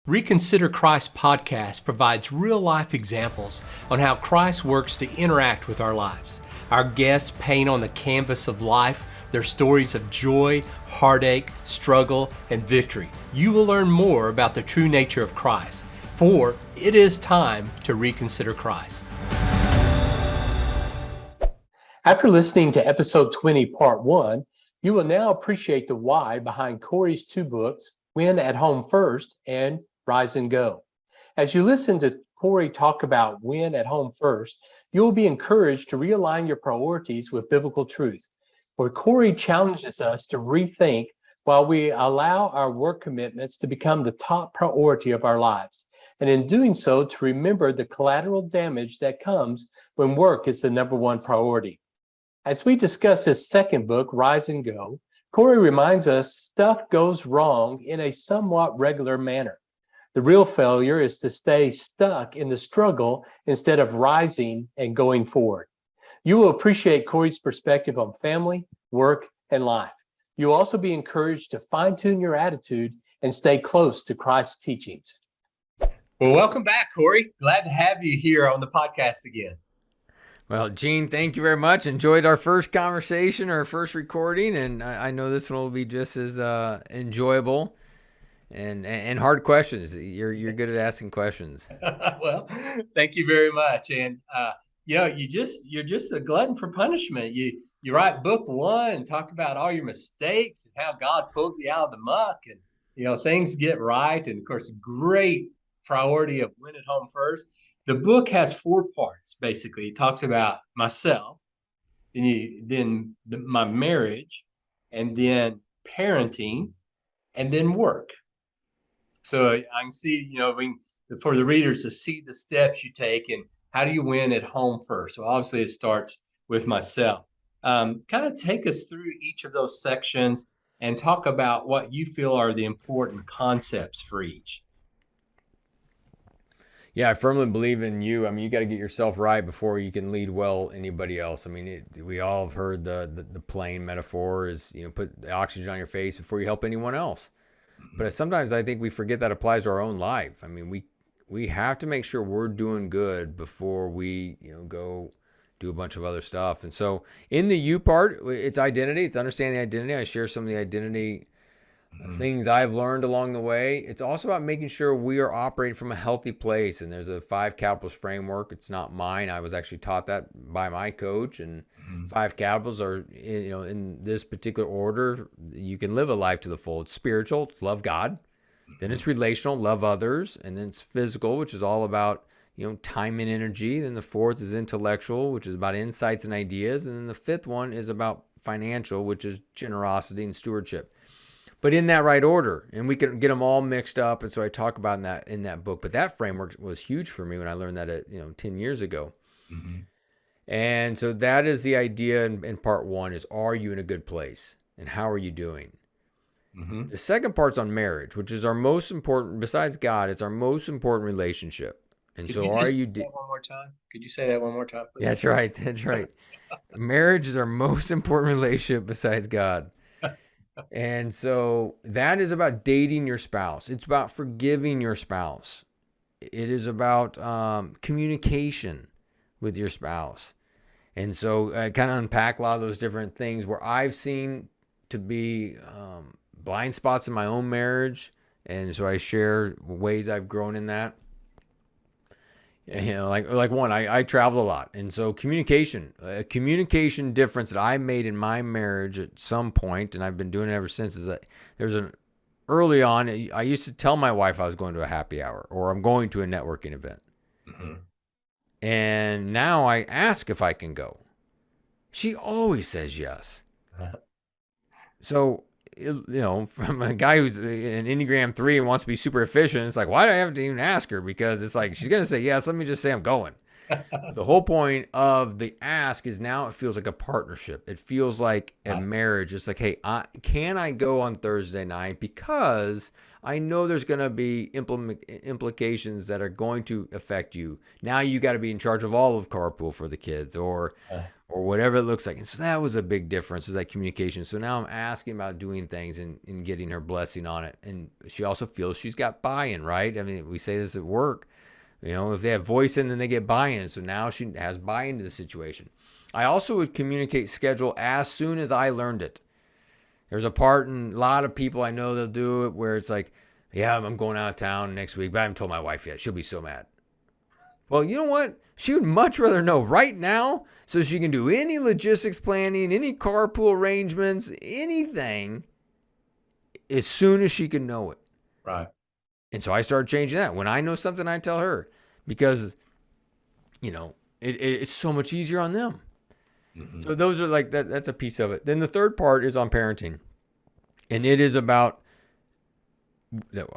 Reconsider Christ podcast provides real-life examples on how Christ works to interact with our lives. Our guests paint on the canvas of life their stories of joy, heartache, struggle, and victory. You will learn more about the true nature of Christ, for it is time to reconsider Christ. After listening to episode 20, part 1, you will now appreciate the why behind Cory's two books, Win at Home First and Rise and Go. As you listen to Cory talk about win at home first, you will be encouraged to realign your priorities with biblical truth. For Cory challenges us to rethink while we allow our work commitments to become the top priority of our lives. And in doing so, to remember the collateral damage that comes when work is the number one priority. As we discuss his second book, Rise and Go, Cory reminds us stuff goes wrong in a somewhat regular manner. The real failure is to stay stuck in the struggle instead of rising and going forward. You will appreciate Cory's perspective on family, work, and life. You'll also be encouraged to fine-tune your attitude and stay close to Christ's teachings. Well, welcome back, Cory. Glad to have you here on the podcast again. Well, Gene, thank you very much. Enjoyed our first conversation, our first recording, and I know this one will be just as enjoyable. And hard questions. You're good at asking questions. Well, thank you very much. And you're just a glutton for punishment. You write book one and talk about all your mistakes and how God pulled you out of the muck, and things get right. And of course, great priority of win at home first. The book has 4 parts. Basically, it talks about myself, then my marriage, and then parenting, and then work. So I can see, for the readers to see the steps you take and how do you win at home first. So obviously it starts with myself. Kind of take us through each of those sections and talk about what you feel are the important concepts for each. Yeah, I firmly believe in you. I mean, you got to get yourself right before you can lead well anybody else. I mean, we all have heard the plane metaphor is, put the oxygen on your face before you help anyone else. But sometimes I think we forget that applies to our own life. I mean, we have to make sure we're doing good before we, go do a bunch of other stuff. And so in the you part, it's identity. It's understanding the identity. I share some of the identity things I've learned along the way. It's also about making sure we are operating from a healthy place. And there's a 5 capitals framework. It's not mine. I was actually taught that by my coach. And 5 capitals are, in this particular order, you can live a life to the full. It's spiritual, love God. Then it's relational, love others. And then it's physical, which is all about, time and energy. Then the 4th is intellectual, which is about insights and ideas. And then the 5th one is about financial, which is generosity and stewardship. But in that right order, and we can get them all mixed up. And so I talk about in that book. But that framework was huge for me when I learned that 10 years ago. Mm-hmm. And so that is the idea in part 1 is, are you in a good place? And how are you doing? Mm-hmm. The second part's on marriage, which is our most important, besides God, it's our most important relationship. And so are you... one more time? Could you say that one more time, please? That's right. That's right. Marriage is our most important relationship besides God. And so that is about dating your spouse. It's about forgiving your spouse. It is about communication with your spouse. And so I kind of unpack a lot of those different things where I've seen to be blind spots in my own marriage. And so I share ways I've grown in that. Like one, I travel a lot. And so a communication difference that I made in my marriage at some point, and I've been doing it ever since, is that early on, I used to tell my wife I was going to a happy hour or I'm going to a networking event. Mm-hmm. And now I ask if I can go. She always says yes. So, from a guy who's an Enneagram 3 and wants to be super efficient, it's like, why do I have to even ask her? Because it's like, she's going to say yes. Let me just say I'm going. The whole point of the ask is now it feels like a partnership. It feels like a Right. marriage. It's like, hey, can I go on Thursday night? Because I know there's going to be implications that are going to affect you. Now you got to be in charge of all of carpool for the kids, Uh, or whatever it looks like. And so that was a big difference, is that communication. So now I'm asking about doing things and getting her blessing on it. And she also feels she's got buy-in, right? I mean, we say this at work. If they have voice in, then they get buy-in. So now she has buy-in to the situation. I also would communicate schedule as soon as I learned it. There's a part, and a lot of people I know they'll do it where it's like, yeah, I'm going out of town next week, but I haven't told my wife yet. She'll be so mad. Well, you know what? She would much rather know right now so she can do any logistics planning, any carpool arrangements, anything as soon as she can know it. right. And so I started changing that. When I know something, I tell her, because, it's so much easier on them. Hmm. So those are like that. That's a piece of it. Then the third part is on parenting. And it is about,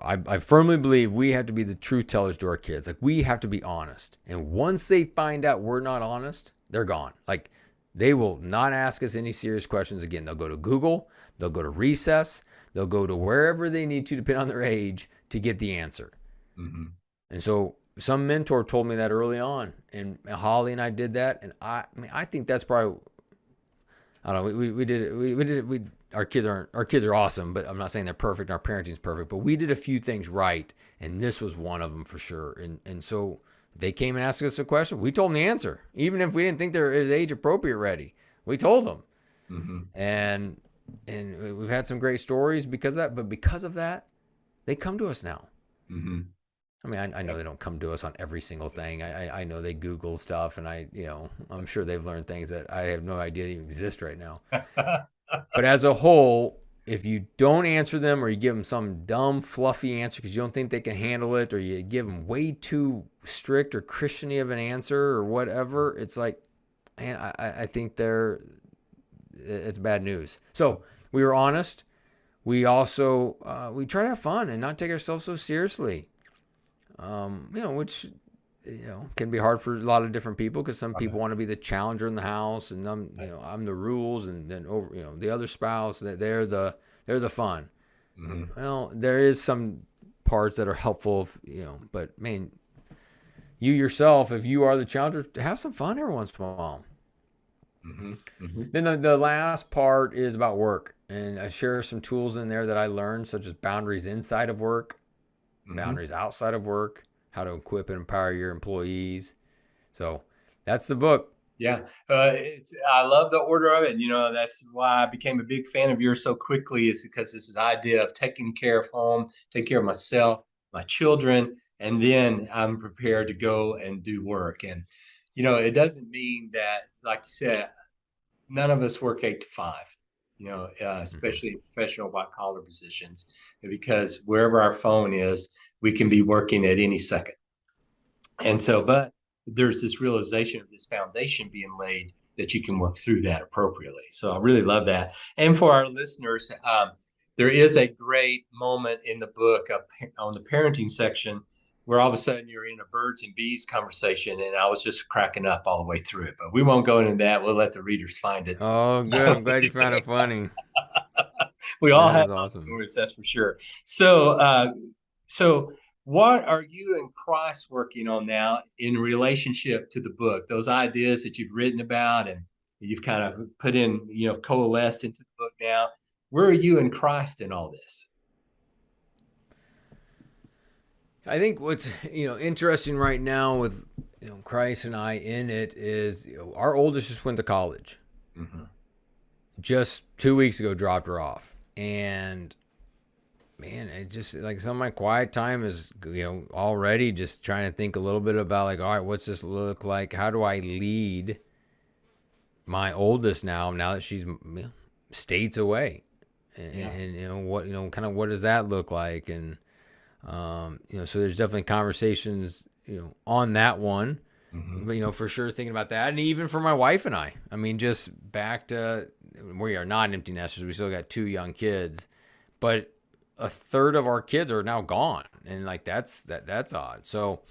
I firmly believe we have to be the truth tellers to our kids. Like, we have to be honest. And once they find out we're not honest, they're gone. Like, they will not ask us any serious questions again. They'll go to Google, they'll go to Recess, they'll go to wherever they need to, depending on their age, to get the answer. Hmm. And so some mentor told me that early on, and Holly and I did that. And I think that's probably, I don't know. We did it. We did it. Our kids are awesome, but I'm not saying they're perfect. Our parenting's perfect, but we did a few things right, and this was one of them for sure. And so they came and asked us a question. We told them the answer, even if we didn't think they're age appropriate ready. We told them, Hmm. and we've had some great stories because of that. But because of that, they come to us now. Hmm. I mean, I know they don't come to us on every single thing. I know they Google stuff, and I'm sure they've learned things that I have no idea even exist right now. But as a whole, if you don't answer them, or you give them some dumb, fluffy answer because you don't think they can handle it, or you give them way too strict or Christiany of an answer or whatever, it's like, man, I think it's bad news. So we were honest. We also we try to have fun and not take ourselves so seriously. Which can be hard for a lot of different people, because some people want to be the challenger in the house, and I'm the rules, and then over the other spouse, that they're the fun. Hmm. Well, there is some parts that are helpful, but man, you yourself, if you are the challenger, have some fun every once in a while. Hmm. Hmm. Then the last part is about work, and I share some tools in there that I learned, such as boundaries inside of work, Hmm. boundaries outside of work, how to equip and empower your employees. So that's the book. Yeah, I love the order of it. And, that's why I became a big fan of yours so quickly, is because this idea of taking care of home, take care of myself, my children, and then I'm prepared to go and do work. And, it doesn't mean that, like you said, none of us work 8 to 5, Mm-hmm. especially in professional white collar positions, because wherever our phone is, we can be working at any second. And so, but there's this realization of this foundation being laid that you can work through that appropriately. So I really love that. And for our listeners, there is a great moment in the book on the parenting section where all of a sudden you're in a birds and bees conversation, and I was just cracking up all the way through it. But we won't go into that. We'll let the readers find it. Oh, good. I'm glad you found it funny. We all That have is those awesome. moments, that's for sure. So what are you and Christ working on now in relationship to the book? Those ideas that you've written about and you've kind of put in, coalesced into the book now. Where are you and Christ in all this? I think what's interesting right now with Christ and I in it is, our oldest just went to college. Mm-hmm. Just 2 weeks ago, dropped her off, and man, it just, like, some of my quiet time is already just trying to think a little bit about, like, all right, what's this look like? How do I lead my oldest now that she's states away, Yeah. and what kind of what does that look like? And so there's definitely conversations on that one. Mm-hmm. But for sure, thinking about that. And even for my wife and I mean, just back to, we are not empty nesters, we still got 2 young kids, but a third of our kids are now gone, and like that's odd. So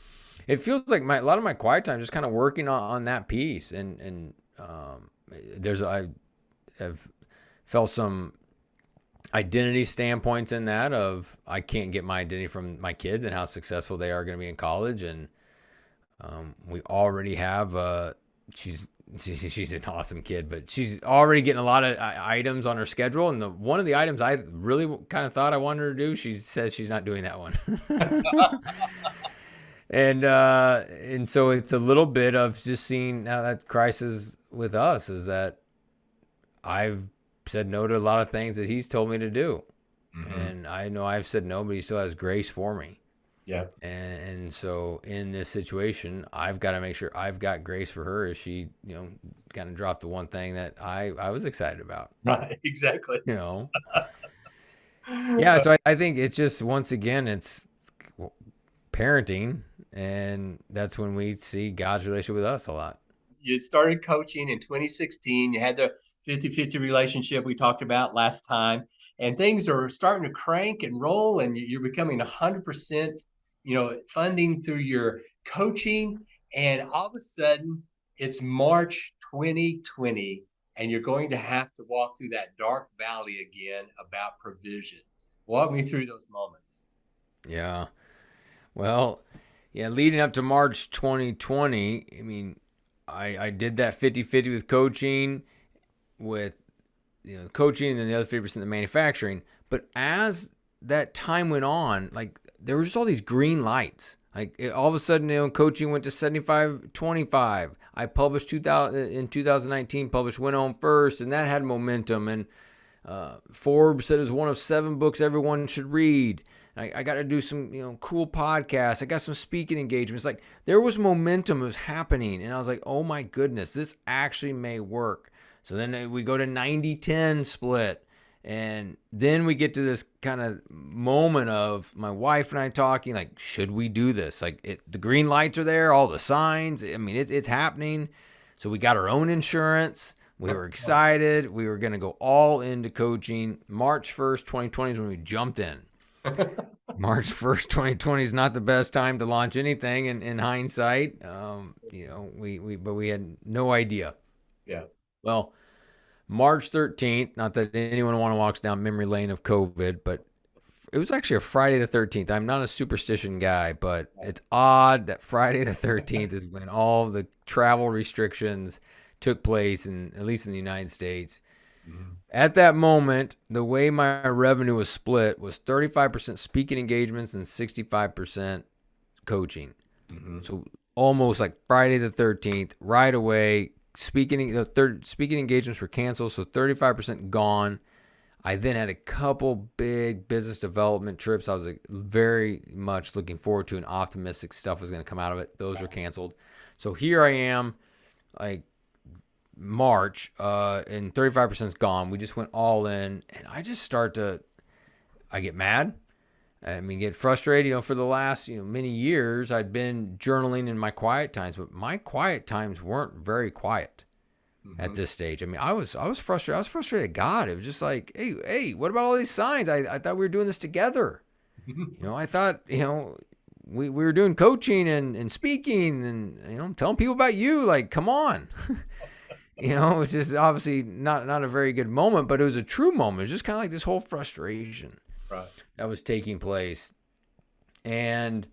it feels like a lot of my quiet time just kind of working on that piece. And I have felt some identity standpoints in that of I can't get my identity from my kids and how successful they are going to be in college. And we already have she's an awesome kid, but she's already getting a lot of items on her schedule. And one of the items I really kind of thought I wanted her to do, she says she's not doing that one. And so it's a little bit of just seeing how that crisis with us is that I've said no to a lot of things that he's told me to do. Mm-hmm. And I know I've said no, but he still has grace for me. Yeah. And so in this situation, I've got to make sure I've got grace for her as she, kind of dropped the one thing that I was excited about. Right. Exactly. Yeah. So I think it's just, once again, it's parenting. And that's when we see God's relationship with us a lot. You started coaching in 2016. You had the 50-50 relationship we talked about last time, and things are starting to crank and roll, and you're becoming 100%, funding through your coaching. And all of a sudden it's March 2020, and you're going to have to walk through that dark valley again about provision. Walk me through those moments. Yeah. Well, yeah, leading up to March 2020, I mean, I did that 50-50 with coaching, coaching, and then the other 50% the manufacturing. But as that time went on, like, there were just all these green lights. Like, all of a sudden, coaching went to 75-25. I published in 2019, published Went Home First, and that had momentum. And Forbes said it was one of 7 books everyone should read. I got to do some, cool podcasts. I got some speaking engagements. Like, there was momentum. It was happening. And I was like, oh my goodness, this actually may work. So then we go to 90-10 split. And then we get to this kind of moment of my wife and I talking, like, should we do this? Like, the green lights are there, all the signs. I mean, it's happening. So we got our own insurance. We were excited. We were going to go all into coaching. March 1st, 2020 is when we jumped in. March 1st, 2020 is not the best time to launch anything in hindsight. But we had no idea. Yeah. Well, March 13th, not that anyone want to walk down memory lane of COVID, but it was actually a Friday the 13th. I'm not a superstition guy, but it's odd that Friday the 13th is when all the travel restrictions took place, at least in the United States. Mm-hmm. At that moment, the way my revenue was split was 35% speaking engagements and 65% coaching. Mm-hmm. So almost like Friday the 13th, right away, speaking engagements were canceled, so 35% gone. I then had a couple big business development trips I was very much looking forward to, and optimistic stuff was going to come out of it. Those were canceled. So here I am, like, March, and 35% is gone. We just went all in, and I just I get mad. I mean, get frustrated. For the last, many years, I'd been journaling in my quiet times, but my quiet times weren't very quiet at this stage. I mean, I was frustrated. I was frustrated at God. It was just like, hey, what about all these signs? I thought we were doing this together. I thought, we were doing coaching and speaking and, telling people about you. Like, come on. Which is obviously not a very good moment, but it was a true moment. It was just kind of like this whole frustration that was taking place. And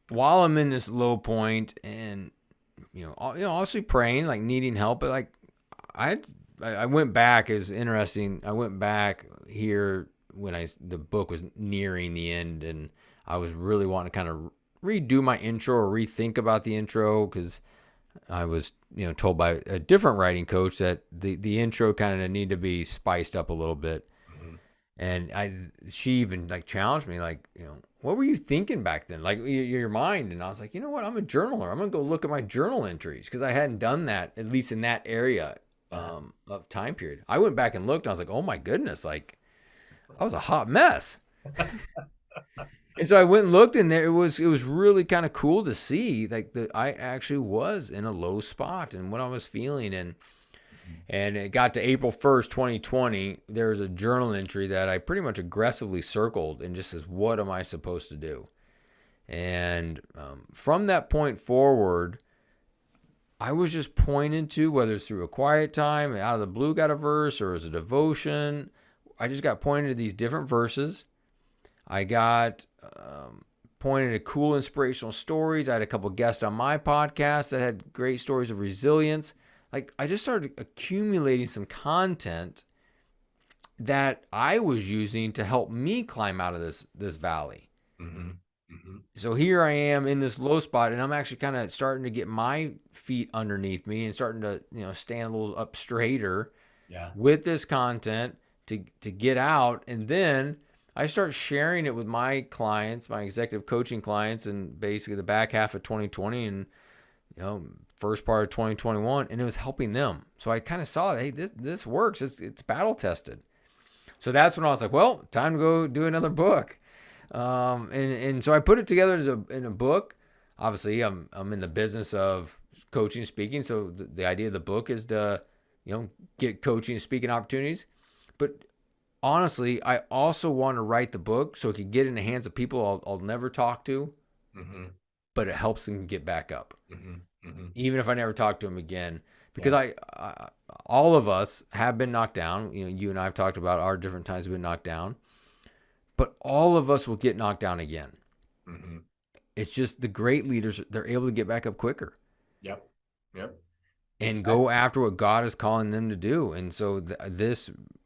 while I'm in this low point and, obviously praying, like needing help, but like I went back, is interesting. I went back here when the book was nearing the end, and I was really wanting to kind of redo my intro or rethink about the intro, because I was, told by a different writing coach that the intro kind of needed to be spiced up a little bit. Mm-hmm. And she even like challenged me, like, what were you thinking back then? Like your mind. And I was like, you know what? I'm a journaler. I'm going to go look at my journal entries, because I hadn't done that, at least in that area of time period. I went back and looked, and I was like, oh my goodness, like I was a hot mess. And so I went and looked, and there it was really kind of cool to see, like, I actually was in a low spot and what I was feeling. And it got to April 1st, 2020. There was a journal entry that I pretty much aggressively circled and just says, what am I supposed to do? And from that point forward, I was just pointed to, whether it's through a quiet time, out of the blue got a verse, or as a devotion, I just got pointed to these different verses. I got pointed to cool inspirational stories. I had a couple guests on my podcast that had great stories of resilience. Like, I just started accumulating some content that I was using to help me climb out of this valley. Mm-hmm. Mm-hmm. So here I am in this low spot, and I'm actually kind of starting to get my feet underneath me and starting to, stand a little up straighter with this content to get out. And then I start sharing it with my clients, my executive coaching clients, and basically the back half of 2020 and first part of 2021, and it was helping them. So I kind of saw, hey, this works. It's battle tested. So that's when I was like, well, time to go do another book. And so I put it together in a book. Obviously, I'm in the business of coaching and speaking, so the idea of the book is to get coaching and speaking opportunities. But honestly, I also want to write the book so it can get in the hands of people I'll never talk to, Mm-hmm. but it helps them get back up, Mm-hmm. even if I never talk to them again. Because I all of us have been knocked down. You and I have talked about our different times we've been knocked down. But all of us will get knocked down again. Mm-hmm. It's just the great leaders, they're able to get back up quicker. Yep. And go after what God is calling them to do. And so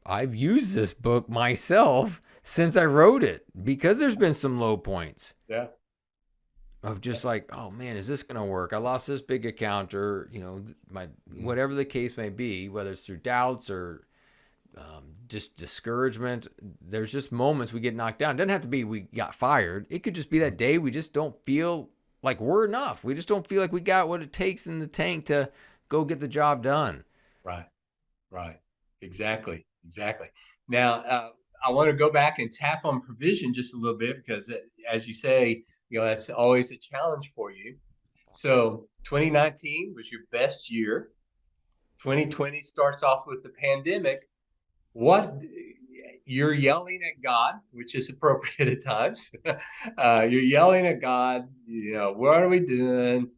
I've used this book myself since I wrote it, because there's been some low points. Yeah. Of just like, oh man, is this going to work? I lost this big account, or, whatever the case may be, whether it's through doubts or just discouragement. There's just moments we get knocked down. It doesn't have to be we got fired. It could just be that day we just don't feel like we're enough. We just don't feel like we got what it takes in the tank to go get the job done. Right. Exactly. Now, I want to go back and tap on provision just a little bit, because as you say, that's always a challenge for you. So 2019 was your best year. 2020 starts off with the pandemic. What you're yelling at God, which is appropriate at times. You're yelling at God, what are we doing?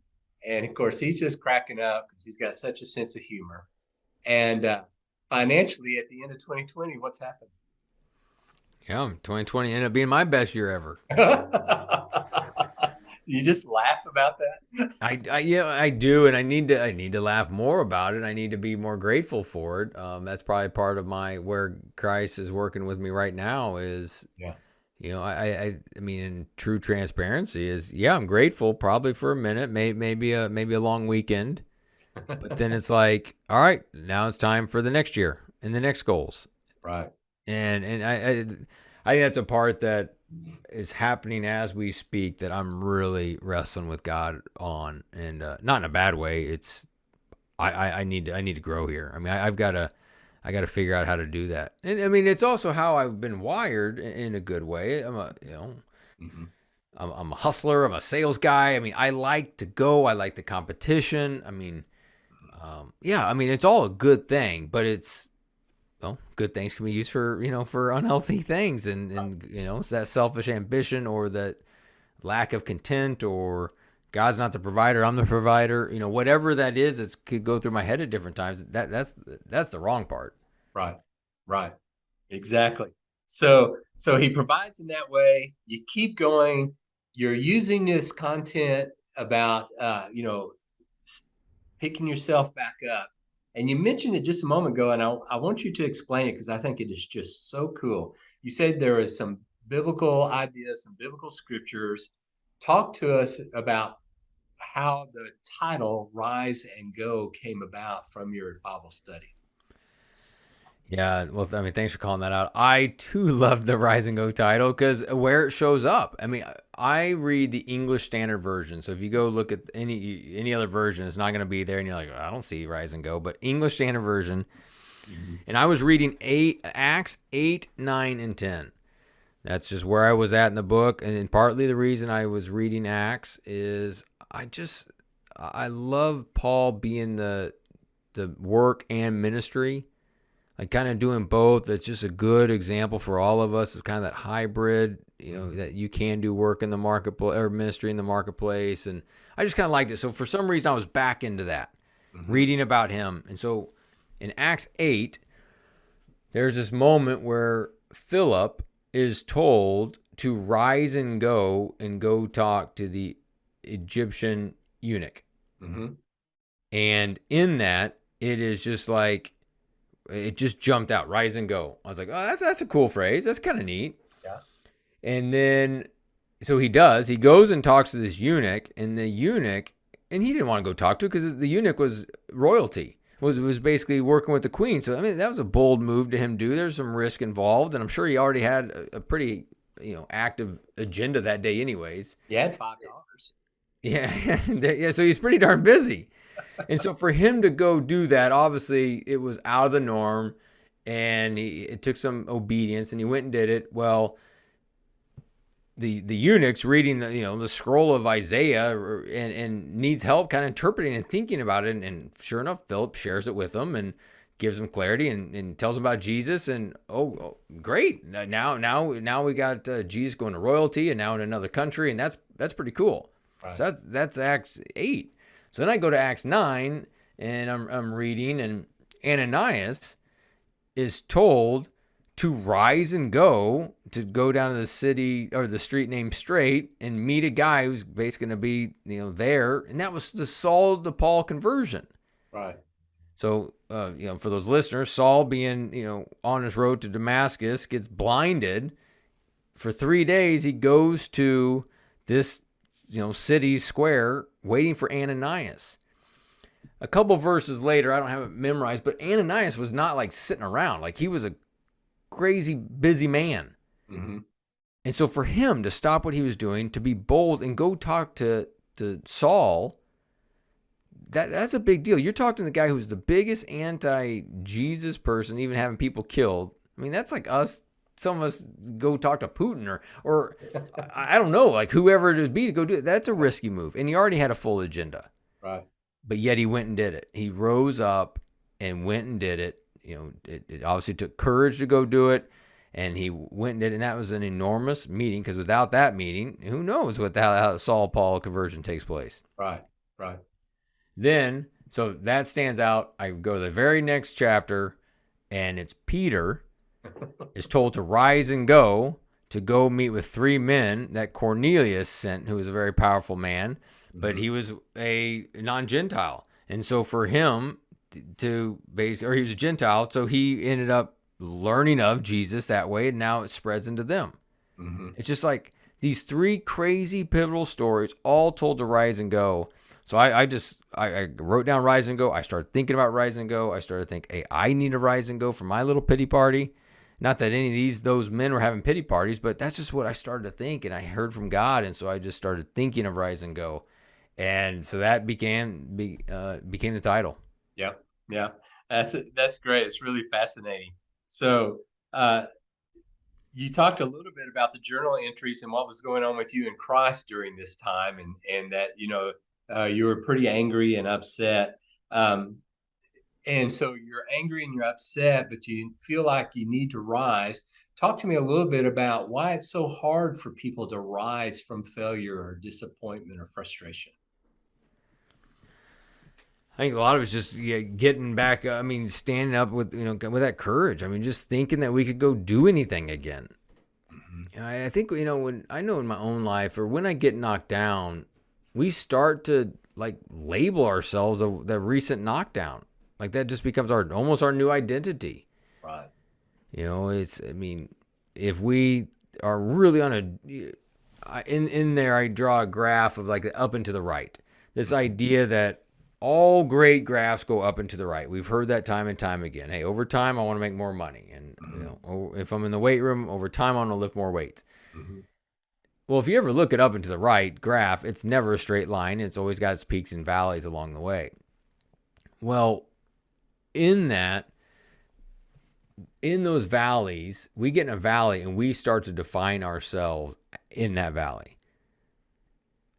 And of course, he's just cracking up because he's got such a sense of humor. And financially, at the end of 2020, what's happened? Yeah, 2020 ended up being my best year ever. You just laugh about that? I do, and I need to laugh more about it. I need to be more grateful for it. That's probably part of where Christ is working with me right now is, I mean, in true transparency is, I'm grateful probably for a minute, maybe a long weekend, but then it's like, all right, now it's time for the next year and the next goals. Right. And I think that's a part that is happening as we speak that I'm really wrestling with God on, and not in a bad way. It's I need to grow here. I mean, I got to figure out how to do that. And I mean, it's also how I've been wired in a good way. I'm I'm a hustler. I'm a sales guy. I mean, I like to go. I like the competition. I mean, I mean, it's all a good thing, but it's, good things can be used for, for unhealthy things, and it's that selfish ambition or that lack of content, or God's not the provider, I'm the provider, whatever that is, it could go through my head at different times. That's the wrong part. Right. Exactly. So he provides in that way. You keep going. You're using this content about, picking yourself back up. And you mentioned it just a moment ago, and I want you to explain it because I think it is just so cool. You said there is some biblical ideas, some biblical scriptures. Talk to us about how the title Rise and Go came about from your Bible study. Yeah, well, I mean, thanks for calling that out. I too love the Rise and Go title because where it shows up. I mean, I read the English Standard Version, so if you go look at any other version, it's not going to be there, and you're like, I don't see Rise and Go, but English Standard Version. Mm-hmm. And I was reading Acts 8, 9, and 10. That's just where I was at in the book, and then partly the reason I was reading Acts is I love Paul being the work and ministry. Like kind of doing both. It's just a good example for all of us of kind of that hybrid, that you can do work in the marketplace or ministry in the marketplace. And I just kind of liked it. So for some reason, I was back into that, reading about him. And so in Acts 8, there's this moment where Philip is told to rise and go talk to the Egyptian eunuch. And in that, it is just like, it just jumped out, rise and go. I was like, oh, that's a cool phrase. That's kind of neat. Yeah. And then, so he goes and talks to this eunuch, and the eunuch, and he didn't want to go talk to because the eunuch was royalty, was basically working with the queen. So, I mean, that was a bold move to him do. There's some risk involved, and I'm sure he already had a pretty, active agenda that day anyways. He had $5. Yeah. So he's pretty darn busy. And so for him to go do that, obviously it was out of the norm, and it took some obedience, and he went and did it. Well, the eunuch's reading the scroll of Isaiah and needs help kind of interpreting and thinking about it. And sure enough, Philip shares it with him and gives him clarity and tells him about Jesus. And oh great, now we got Jesus going to royalty and now in another country, and that's pretty cool. Right. So that's Acts 8. So then I go to Acts 9, and I'm reading, and Ananias is told to rise and go down to the city or the street named Straight and meet a guy who's basically going to be there, and that was the Saul to Paul conversion. Right. So for those listeners, Saul being on his road to Damascus gets blinded. For 3 days he goes to this city square waiting for Ananias. A couple verses later, I don't have it memorized, but Ananias was not like sitting around. Like, he was a crazy busy man. And so for him to stop what he was doing, to be bold and go talk to Saul, that's a big deal. You're talking to the guy who's the biggest anti-Jesus person, even having people killed. I mean, that's like us. Some of us go talk to Putin or I don't know, like whoever it would be to go do it. That's a risky move. And he already had a full agenda. Right. But yet he went and did it. He rose up and went and did it. It obviously took courage to go do it. And he went and did it. And that was an enormous meeting, because without that meeting, who knows how Saul-Paul conversion takes place. Right. Then, so that stands out. I go to the very next chapter, and it's Peter is told to rise and go meet with 3 men that Cornelius sent, who was a very powerful man, but he was a non-Gentile. And so for him he was a Gentile, so he ended up learning of Jesus that way, and now it spreads into them. It's just like these 3 crazy pivotal stories, all told to rise and go. So I wrote down rise and go. I started thinking about rise and go. I started thinking, hey, I need to rise and go for my little pity party. Not that any of those men were having pity parties, but that's just what I started to think, and I heard from God, and so I just started thinking of rise and go, and so that became the title. Yep. Yeah, that's great. It's really fascinating. So you talked a little bit about the journal entries and what was going on with you in Christ during this time, and that you were pretty angry and upset. And so you're angry and you're upset, but you feel like you need to rise. Talk to me a little bit about why it's so hard for people to rise from failure or disappointment or frustration. I think a lot of it's just getting back. I mean, standing up with with that courage. I mean, just thinking that we could go do anything again. I think when I know in my own life, or when I get knocked down, we start to like label ourselves the recent knockdown. Like, that just becomes almost our new identity. Right. If we are really on in there, I draw a graph of like up and to the right. This idea that all great graphs go up and to the right. We've heard that time and time again. Hey, over time, I want to make more money. And if I'm in the weight room, over time, I want to lift more weights. Well, if you ever look at up and to the right graph, it's never a straight line. It's always got its peaks and valleys along the way. Well, in those valleys, we get in a valley and we start to define ourselves in that valley.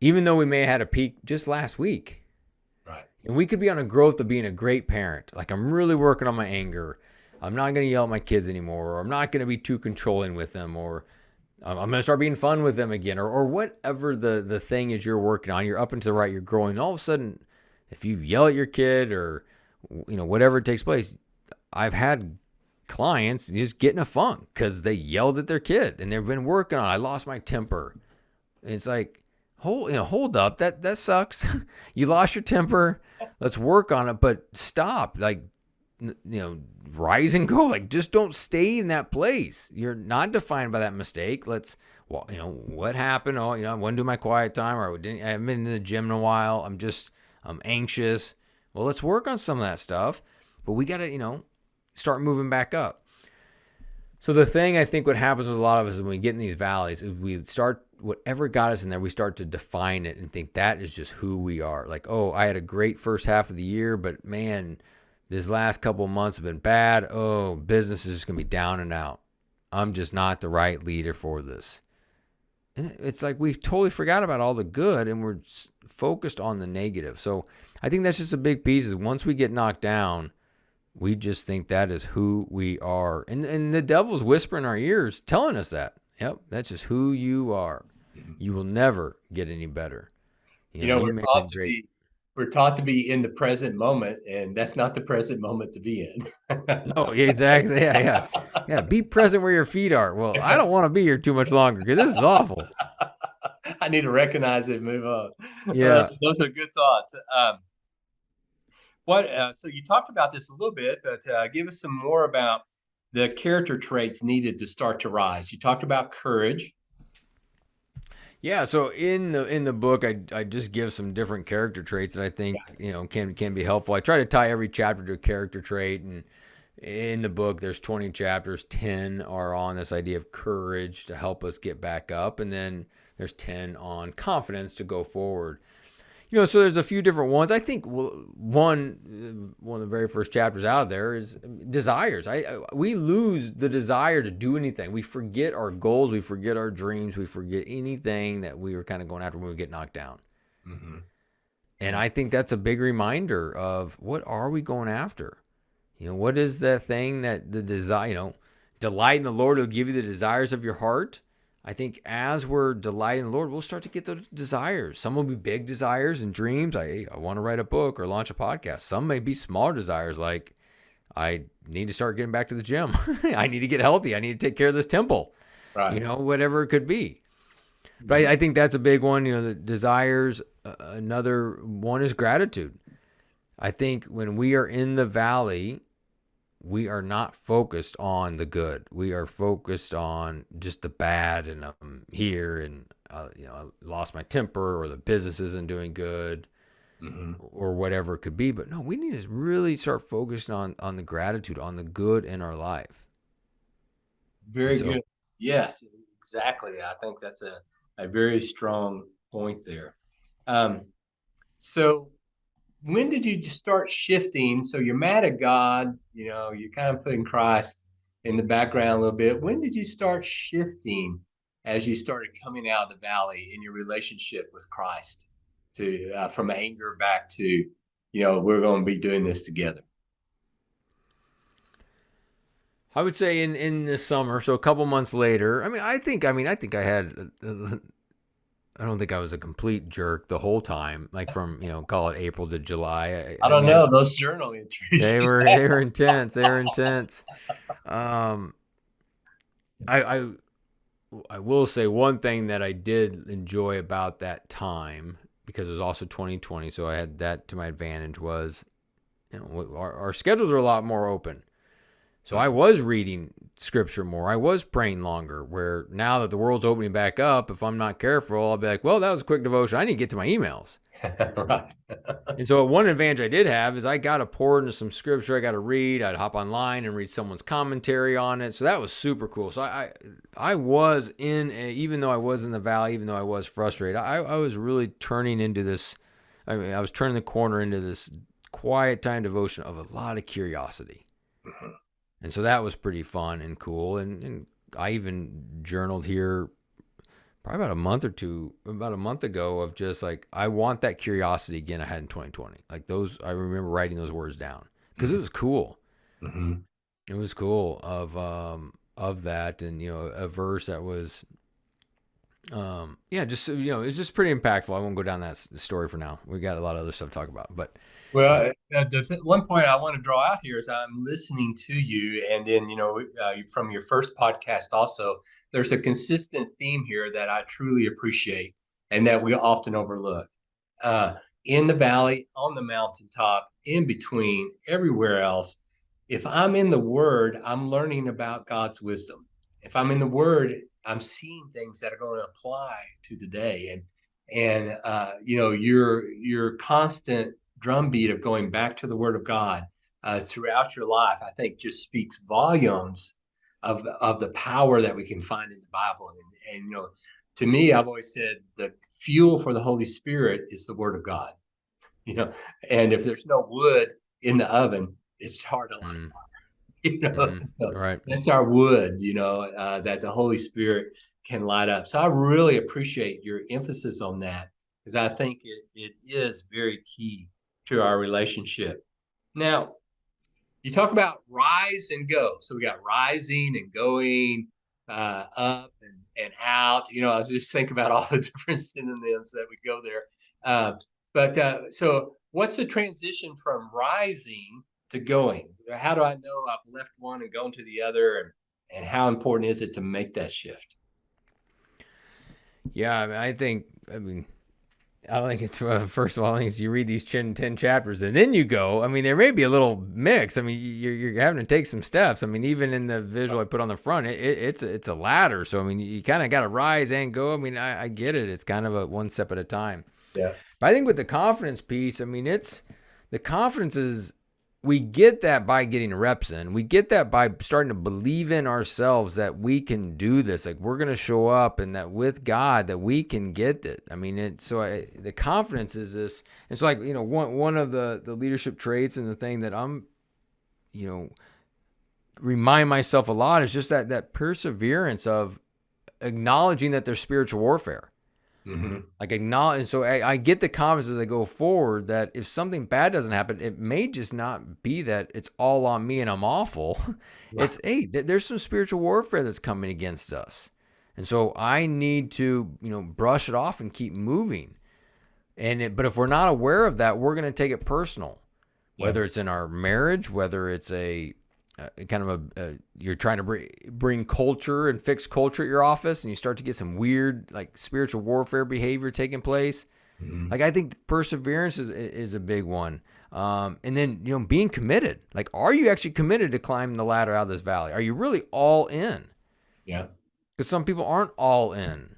Even though we may have had a peak just last week. Right. And we could be on a growth of being a great parent. Like, I'm really working on my anger. I'm not going to yell at my kids anymore. Or I'm not going to be too controlling with them. Or I'm going to start being fun with them again, or whatever the thing is you're working on. You're up and to the right, you're growing. And all of a sudden, if you yell at your kid or, whatever takes place, I've had clients just get in a funk because they yelled at their kid and they've been working on it. I lost my temper. And it's like, hold up. That sucks. You lost your temper. Let's work on it, but stop. Like, rise and go. Like, just don't stay in that place. You're not defined by that mistake. What happened? Oh, I want to do my quiet time, or I haven't been in the gym in a while. I'm anxious. Well, let's work on some of that stuff, but we got to, start moving back up. So the thing I think what happens with a lot of us is when we get in these valleys is we start, whatever got us in there, we start to define it and think that is just who we are. Like, oh, I had a great first half of the year, but man, this last couple of months have been bad. Oh, business is just going to be down and out. I'm just not the right leader for this. And it's like we totally forgot about all the good and we're focused on the negative. So I think that's just a big piece is once we get knocked down, we just think that is who we are. And the devil's whispering in our ears telling us that. Yep, that's just who you are. You will never get any better. We're taught to be in the present moment, and that's not the present moment to be in. No, exactly. Yeah. Be present where your feet are. Well, I don't want to be here too much longer because this is awful. I need to recognize it and move on. Yeah. Those are good thoughts. So you talked about this a little bit, but give us some more about the character traits needed to start to rise. You talked about courage. Yeah, so in the book, I just give some different character traits that I think can be helpful. I try to tie every chapter to a character trait, and in the book, there's 20 chapters. 10 are on this idea of courage to help us get back up, and then there's 10 on confidence to go forward. So there's a few different ones. I think one of the very first chapters out of there is desires. We lose the desire to do anything. We forget our goals. We forget our dreams. We forget anything that we were kind of going after when we get knocked down. Mm-hmm. And I think that's a big reminder of what are we going after? What is that thing that the desire, delight in the Lord will give you the desires of your heart. I think as we're delighting in the Lord, we'll start to get those desires. Some will be big desires and dreams. I want to write a book or launch a podcast. Some may be smaller desires like I need to start getting back to the gym. I need to get healthy. I need to take care of this temple. Right. Whatever it could be. But I think that's a big one. The desires. Another one is gratitude. I think when we are in the valley, we are not focused on the good. We are focused on just the bad, and I'm here, and I lost my temper, or the business isn't doing good, or whatever it could be. But no, we need to really start focusing on the gratitude, on the good in our life. Very good. Yes, exactly. I think that's a very strong point there. So when did you start shifting? So you're mad at God, you're kind of putting Christ in the background a little bit. When did you start shifting as you started coming out of the valley in your relationship with Christ to from anger back to, we're going to be doing this together? I would say in the summer, so a couple months later. I think I had. I don't think I was a complete jerk the whole time, like from, call it April to July. I don't know. Those journal entries. They were intense. They were intense. I will say one thing that I did enjoy about that time, because it was also 2020, so I had that to my advantage, was our schedules are a lot more open. So I was reading scripture more. I was praying longer, where now that the world's opening back up, if I'm not careful, I'll be like, well, that was a quick devotion. I need to get to my emails. Right. And so one advantage I did have is I got to pour into some scripture. I got to read. I'd hop online and read someone's commentary on it. So that was super cool. So I was even though I was in the valley, even though I was frustrated, I was really turning into this. I was turning the corner into this quiet time devotion of a lot of curiosity. Mm-hmm. And so that was pretty fun and cool. And I even journaled here probably about a month ago of just like, I want that curiosity again I had in 2020. Like I remember writing those words down because it was cool. Mm-hmm. It was cool of that. And, a verse that was Yeah, just it's just pretty impactful. I won't go down that story for now. We got a lot of other stuff to talk about, but Well, one point I want to draw out here is I'm listening to you, and then from your first podcast also, there's a consistent theme here that I truly appreciate, and that we often overlook. Uh, in the valley, on the mountaintop, in between, everywhere else, if I'm in the Word, I'm learning about God's wisdom. If I'm in the Word, I'm seeing things that are going to apply to the day, and your constant drumbeat of going back to the Word of God throughout your life, I think, just speaks volumes of the power that we can find in the Bible. And to me, I've always said the fuel for the Holy Spirit is the Word of God. And if there's no wood in the oven, it's hard to light. So right. that's our wood. That the Holy Spirit can light up. So I really appreciate your emphasis on that, because I think it is very key to our relationship. Now, you talk about rise and go. So we got rising and going, up and out. I was just thinking about all the different synonyms that would go there. So what's the transition from rising to going? How do I know I've left one and gone to the other? And how important is it to make that shift? Yeah, I mean, I don't think it's first of all, I think it's you read these 10 chapters and then you go. I mean, there may be a little mix. I mean, you're having to take some steps. I mean, even in the visual I put on the front, it's a ladder. So I mean, you kind of got to rise and go. I mean, I get it. It's kind of a one step at a time. Yeah. But I think with the confidence piece, I mean, it's the confidence is we get that by getting reps in. We get that by starting to believe in ourselves that we can do this. Like we're going to show up, and that with God that we can get it. I mean, the confidence is this. It's like, one of the leadership traits and the thing that I'm, remind myself a lot is just that perseverance of acknowledging that there's spiritual warfare. Mm-hmm. Like acknowledge, and so I get the confidence as I go forward that if something bad doesn't happen, it may just not be that it's all on me and I'm awful. Right. It's there's some spiritual warfare that's coming against us, and so I need to brush it off and keep moving. But if we're not aware of that, we're going to take it personal, whether it's in our marriage, whether it's a kind of you're trying to bring culture and fix culture at your office, and you start to get some weird like spiritual warfare behavior taking place. Mm-hmm. Like I think perseverance is a big one. And then being committed. Like, are you actually committed to climbing the ladder out of this valley? Are you really all in? Yeah. Because some people aren't all in.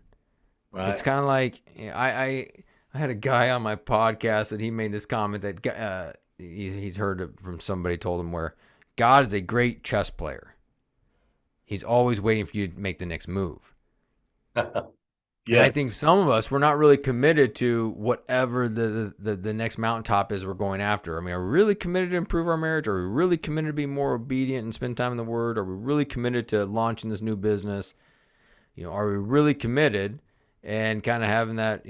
Right. It's kind of like I had a guy on my podcast that he made this comment that he's heard it from somebody told him where God is a great chess player. He's always waiting for you to make the next move. And I think some of us, we're not really committed to whatever the next mountaintop is we're going after. I mean, are we really committed to improve our marriage? Are we really committed to be more obedient and spend time in the Word? Are we really committed to launching this new business? Are we really committed and kind of having that,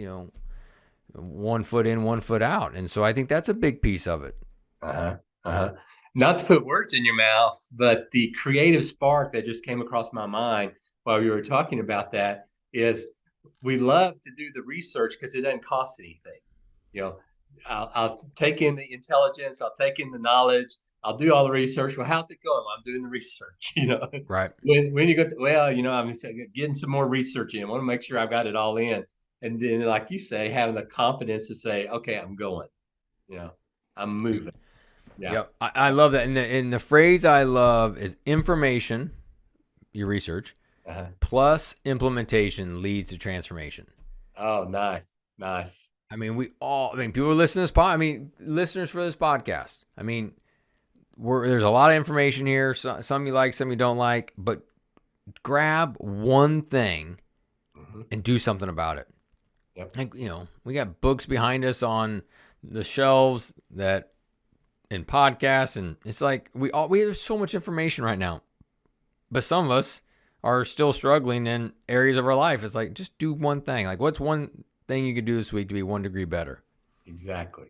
one foot in, one foot out? And so I think that's a big piece of it. Not to put words in your mouth, but the creative spark that just came across my mind while you were talking about that is we love to do the research because it doesn't cost anything. I'll take in the intelligence, I'll take in the knowledge, I'll do all the research. Well, how's it going? Well, I'm doing the research. Right. When you go, I'm getting some more research in. I want to make sure I've got it all in. And then, like you say, having the confidence to say, okay, I'm going, I'm moving. Yeah. Yep. I love that. And the phrase I love is information, your research, plus implementation leads to transformation. Oh, nice. I mean, people listen to this listeners for this podcast. I mean, there's a lot of information here. Some you like, some you don't like, but grab one thing and do something about it. Yep. Like, we got books behind us on the shelves that in podcasts, and it's like we have so much information right now, but some of us are still struggling in areas of our life. It's like, just do one thing. Like, what's one thing you could do this week to be 1 degree better? Exactly.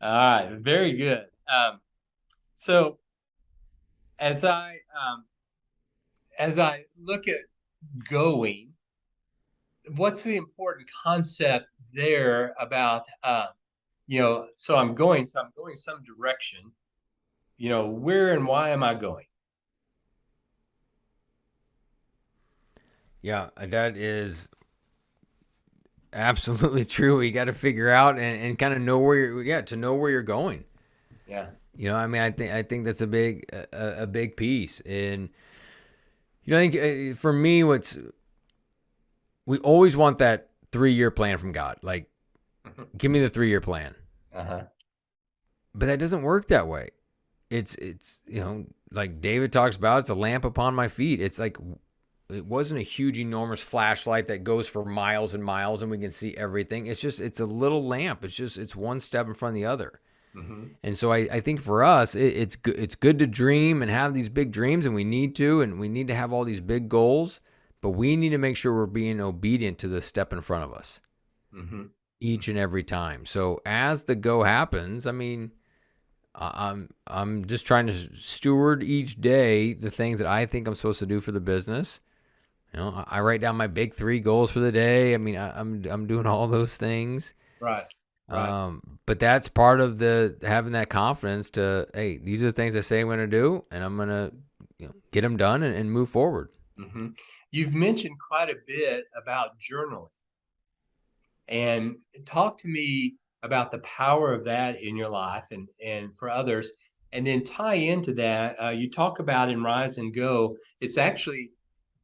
All right, very good. So as I look at going, what's the important concept there about, so I'm going some direction, where and why am I going? Yeah, that is absolutely true. You got to figure out and kind of know where to know where you're going. Yeah. I mean, I think that's a big piece. And I think for me, we always want that 3-year plan from God. Like, give me the 3-year plan. Uh-huh. But that doesn't work that way. It's like David talks about, it's a lamp upon my feet. It's like, it wasn't a huge, enormous flashlight that goes for miles and miles and we can see everything. It's a little lamp. It's one step in front of the other. Mm-hmm. And so I think for us, it's good to dream and have these big dreams, and we need to have all these big goals, but we need to make sure we're being obedient to the step in front of us each and every time. So as the go happens, I mean, I'm just trying to steward each day the things that I think I'm supposed to do for the business. I write down my big 3 goals for the day. I mean, I'm doing all those things. Right. Right. But that's part of having that confidence to, hey, these are the things I say I'm going to do, and I'm going to get them done and move forward. Mm-hmm. You've mentioned quite a bit about journaling, and talk to me about the power of that in your life and for others. And then tie into that, you talk about in Rise and Go, it's actually,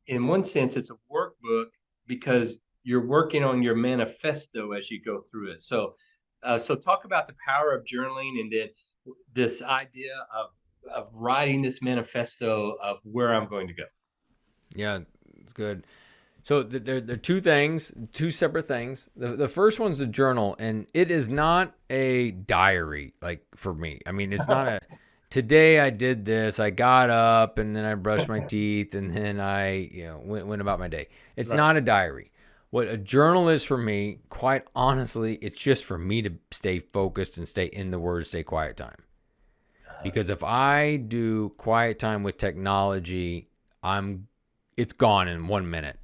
in one sense, it's a workbook because you're working on your manifesto as you go through it. So talk about the power of journaling, and then this idea of writing this manifesto of where I'm going to go. Yeah, it's good. So there are 2 things, 2 separate things. The first one's a journal, and it is not a diary like for me. I mean, it's not a today I did this, I got up and then I brushed my teeth and then I went about my day. It's not a diary. What a journal is for me, quite honestly, it's just for me to stay focused and stay in the Word, stay quiet time. Because if I do quiet time with technology, it's gone in 1 minute.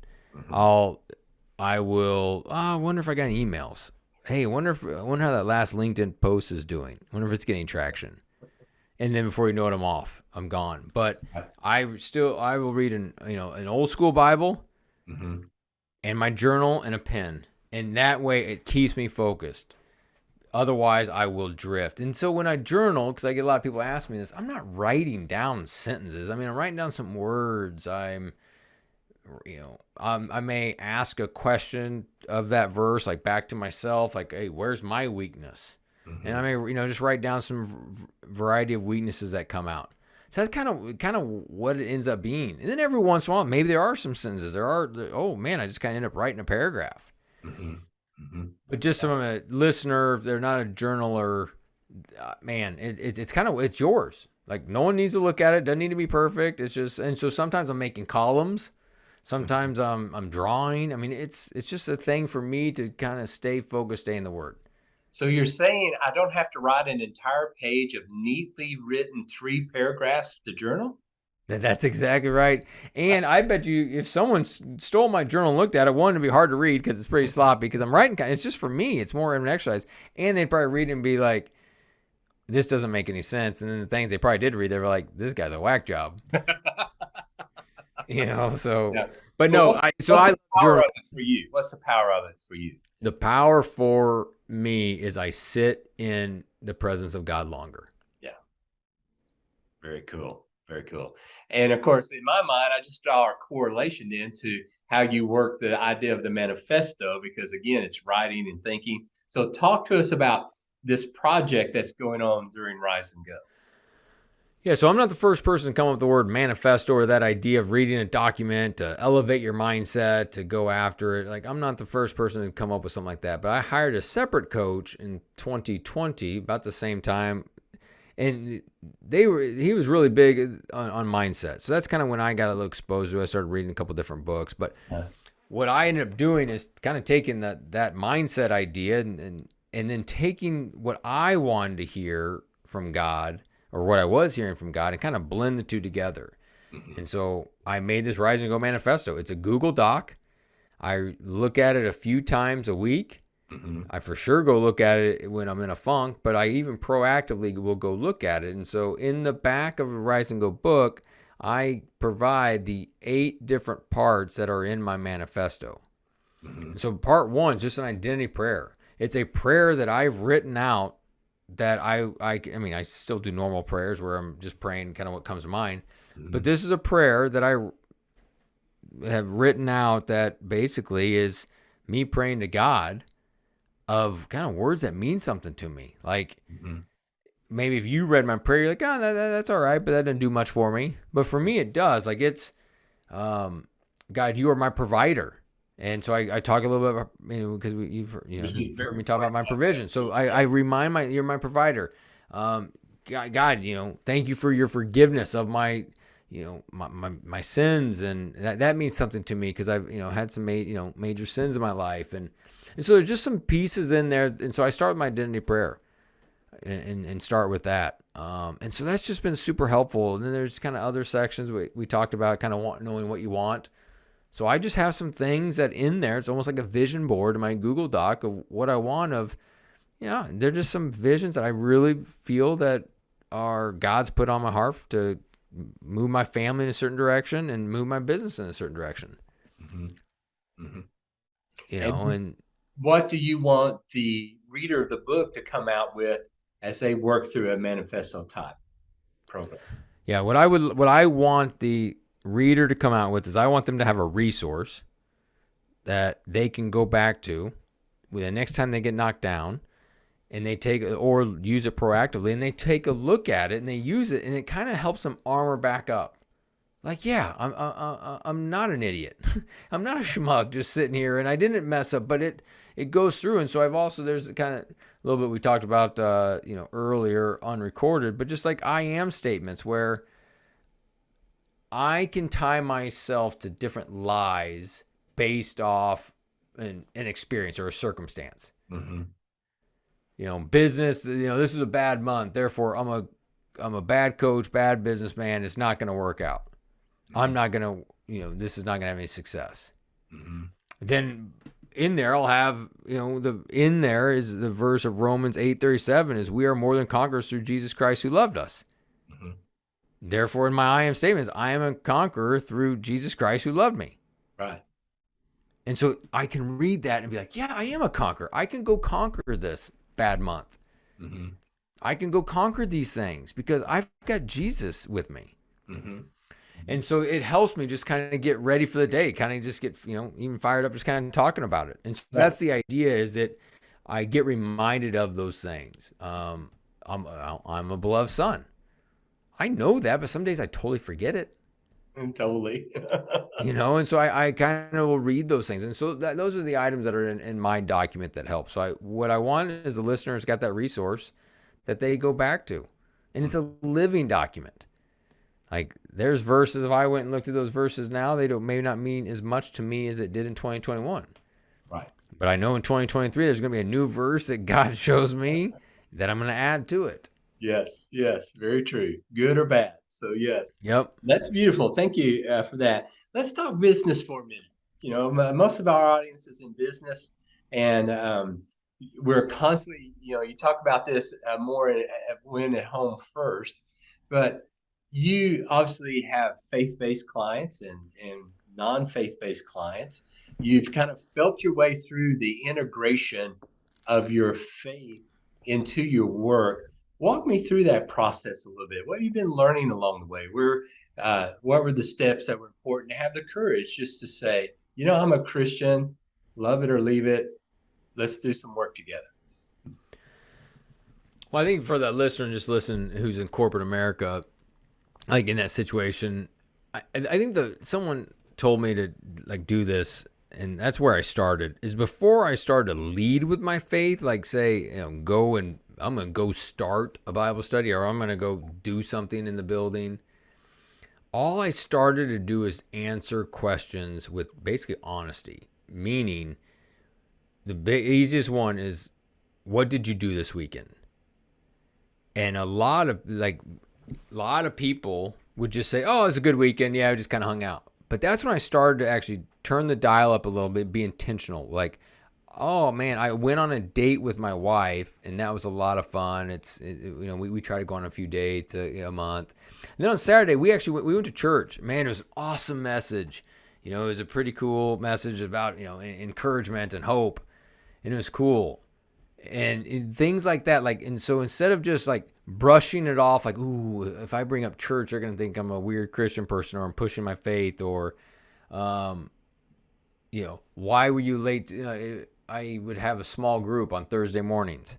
I will. I wonder if I got any emails. Hey, I wonder how that last LinkedIn post is doing. I wonder if it's getting traction. And then before you know it, I'm off. I'm gone. But I will read an old school Bible, and my journal and a pen, and that way it keeps me focused. Otherwise, I will drift. And so when I journal, because I get a lot of people ask me this, I'm not writing down sentences. I mean, I'm writing down some words. I may ask a question of that verse, like back to myself, like, hey, where's my weakness? And I may, just write down some variety of weaknesses that come out. So that's kind of what it ends up being. And then every once in a while, maybe there are some sentences. Oh man, I just kind of end up writing a paragraph. But just from a listener, if they're not a journaler, man, it's yours. Like, no one needs to look at it. Doesn't need to be perfect. It's just, and so sometimes I'm making columns. Sometimes I'm drawing. I mean, it's just a thing for me to kind of stay focused, stay in the Word. So you're saying I don't have to write an entire page of neatly written 3 paragraphs to journal? That's exactly right. And I bet you, if someone stole my journal and looked at it, one, it'd be hard to read because it's pretty sloppy. Because I'm writing, it's just for me. It's more of an exercise. And they'd probably read it and be like, "This doesn't make any sense." And then the things they probably did read, they were like, "This guy's a whack job." So. Yeah. But no, what's the power of it for you? What's the power of it for you? The power for me is I sit in the presence of God longer. Yeah. Very cool. Very cool. And of course, in my mind, I just draw a correlation then to how you work the idea of the manifesto, because again, it's writing and thinking. So talk to us about this project that's going on during Rise and Go. Yeah, so I'm not the first person to come up with the word manifesto or that idea of reading a document to elevate your mindset, to go after it. Like, I'm not the first person to come up with something like that. But I hired a separate coach in 2020, about the same time, and he was really big on mindset. So that's kind of when I got a little exposed to it. I started reading a couple different books. But what I ended up doing is kind of taking that mindset idea and then taking what I wanted to hear from God, or what I was hearing from God, and kind of blend the two together. And so I made this Rise and Go manifesto. It's a Google Doc. I look at it a few times a week. Mm-hmm. I for sure go look at it when I'm in a funk, but I even proactively will go look at it. And so in the back of a Rise and Go book, I provide the 8 different parts that are in my manifesto. Mm-hmm. So part 1 is just an identity prayer. It's a prayer that I've written out that I mean, I still do normal prayers where I'm just praying kind of what comes to mind. Mm-hmm. But this is a prayer that I have written out that basically is me praying to God of kind of words that mean something to me. Like Mm-hmm. maybe if you read my prayer, you're like, oh, that's all right, but that didn't do much for me. But for me, it does. Like it's, God, you are my provider. And so I talk a little bit about, because you've heard me talk about my provision. So I remind you're my provider. God, thank you for your forgiveness of my, my sins. And that means something to me because I've, had some major sins in my life. And so there's just some pieces in there. And so I start with my identity prayer and start with that. And so that's just been super helpful. And then there's kind of other sections we talked about, kind of knowing what you want. So I just have some things that in there, it's almost like a vision board in my Google Doc of what I want they're just some visions that I really feel that are God's put on my heart to move my family in a certain direction and move my business in a certain direction. Mm-hmm. Mm-hmm. And what do you want the reader of the book to come out with as they work through a manifesto type program? Yeah, what I want the reader to come out with is I want them to have a resource that they can go back to the next time they get knocked down, and they or use it proactively, and they take a look at it and they use it, and it kind of helps them armor back up. Like, yeah, I'm not an idiot. I'm not a schmuck just sitting here, and I didn't mess up, but it goes through. And so there's kind of a little bit we talked about earlier unrecorded, but just like I am statements where I can tie myself to different lies based off an experience or a circumstance. Mm-hmm. Business, this is a bad month. Therefore, I'm a bad coach, bad businessman. It's not going to work out. Mm-hmm. I'm not going to, this is not going to have any success. Mm-hmm. Then in there, I'll have, in there is the verse of Romans 8:37 is we are more than conquerors through Jesus Christ who loved us. Mm-hmm. Therefore, in my I am statements, I am a conqueror through Jesus Christ who loved me. Right. And so I can read that and be like, yeah, I am a conqueror. I can go conquer this bad month. Mm-hmm. I can go conquer these things because I've got Jesus with me. Mm-hmm. And so it helps me just kind of get ready for the day, kind of just get, even fired up, just kind of talking about it. And so that's the idea, is that I get reminded of those things. I'm a beloved son. I know that, but some days I totally forget it. Totally. And so I kind of will read those things. And so those are the items that are in my document that help. So what I want is the listeners got that resource that they go back to. And it's a living document. Like there's verses, if I went and looked at those verses now, they may not mean as much to me as it did in 2021. Right. But I know in 2023, there's going to be a new verse that God shows me that I'm going to add to it. Yes, very true. Good or bad. So yes. Yep. That's beautiful. Thank you for that. Let's talk business for a minute. Most of our audience is in business, and we're constantly, you talk about this more when at home first, but you obviously have faith-based clients and non-faith-based clients. You've kind of felt your way through the integration of your faith into your work. Walk me through that process a little bit. What have you been learning along the way? What were the steps that were important to have the courage just to say, I'm a Christian, love it or leave it. Let's do some work together. Well, I think for the listener, just listen, who's in corporate America, like in that situation, I think someone told me to do this, and that's where I started, is before I started to lead with my faith, like say, I'm going to go start a Bible study, or I'm going to go do something in the building. All I started to do is answer questions with basically honesty, meaning the easiest one is, what did you do this weekend? And a lot of people would just say, oh, it's a good weekend. Yeah, I just kind of hung out. But that's when I started to actually turn the dial up a little bit, be intentional. Like, oh man, I went on a date with my wife, and that was a lot of fun. We try to go on a few dates a month. And then on Saturday, we went to church. Man, it was an awesome message. It was a pretty cool message about encouragement and hope, and it was cool. And things like that, and so instead of just like brushing it off, like, ooh, if I bring up church, they're gonna think I'm a weird Christian person, or I'm pushing my faith, or why were you late? I would have a small group on Thursday mornings.